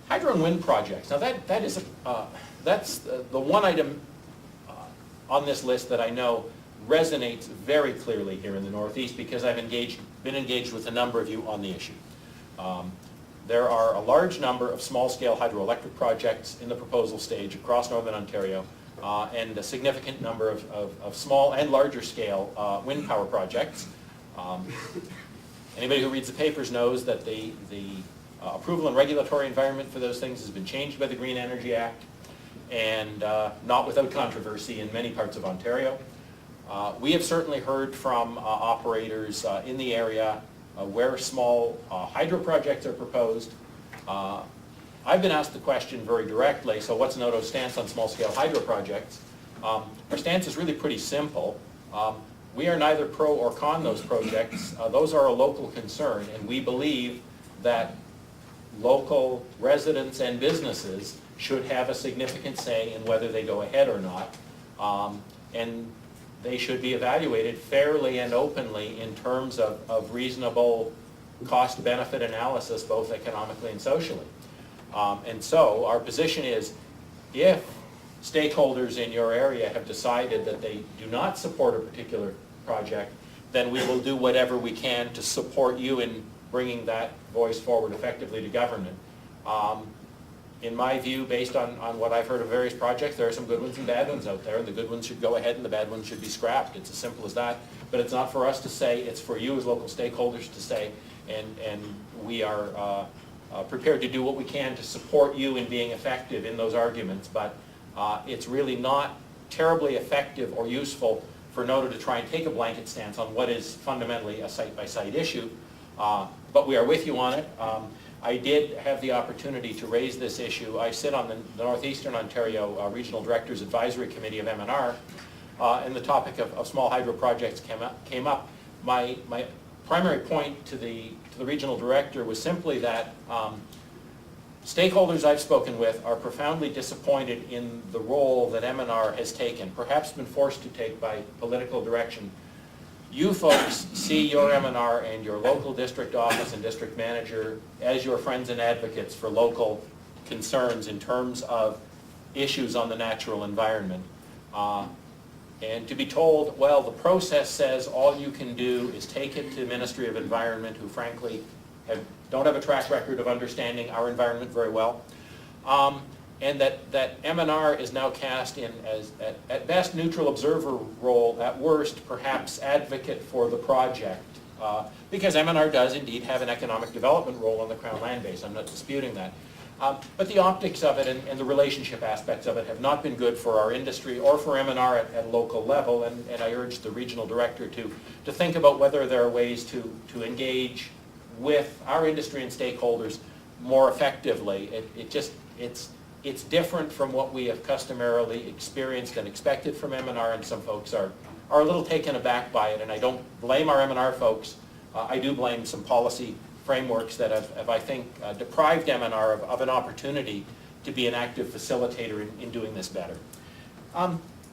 Hydro and wind projects. Now that's the one item on this list that I know resonates very clearly here in the Northeast because I've been engaged with a number of you on the issue. There are a large number of small-scale hydroelectric projects in the proposal stage across Northern Ontario, and a significant number of small and larger scale wind power projects. Anybody who reads the papers knows that the approval and regulatory environment for those things has been changed by the Green Energy Act, and not without controversy in many parts of Ontario. We have certainly heard from operators in the area where small hydro projects are proposed. I've been asked the question very directly, so what's NOTO's stance on small-scale hydro projects? Our stance is really pretty simple. We are neither pro or con those projects. Those are a local concern, and we believe that local residents and businesses should have a significant say in whether they go ahead or not. And they should be evaluated fairly and openly in terms of reasonable cost-benefit analysis, both economically and socially. And so our position is, if stakeholders in your area have decided that they do not support a particular project, then we will do whatever we can to support you in bringing that voice forward effectively to government. In my view, based on what I've heard of various projects, there are some good ones and bad ones out there, and the good ones should go ahead and the bad ones should be scrapped. It's as simple as that. But it's not for us to say, it's for you as local stakeholders to say, and we are prepared to do what we can to support you in being effective in those arguments, but it's really not terribly effective or useful for NOTO to try and take a blanket stance on what is fundamentally a site-by-site issue. But we are with you on it. I did have the opportunity to raise this issue. I sit on the Northeastern Ontario Regional Directors Advisory Committee of M&R, and the topic of small hydro projects came up. My primary point to the regional director was simply that stakeholders I've spoken with are profoundly disappointed in the role that M&R has taken, perhaps been forced to take by political direction. You folks see your M&R and your local district office and district manager as your friends and advocates for local concerns in terms of issues on the natural environment. And to be told, well, the process says all you can do is take it to the Ministry of Environment, who frankly don't have a track record of understanding our environment very well, and that M&R is now cast in as, at best, neutral observer role, at worst, perhaps advocate for the project, because M&R does indeed have an economic development role on the Crown land base. I'm not disputing that. But the optics of it and the relationship aspects of it have not been good for our industry or for M&R at local level, and I urge the regional director to think about whether there are ways to engage with our industry and stakeholders more effectively. It's different from what we have customarily experienced and expected from M&R, and some folks are a little taken aback by it, and I don't blame our M&R folks. I do blame some policy frameworks that have I think, deprived M&R of an opportunity to be an active facilitator in doing this better.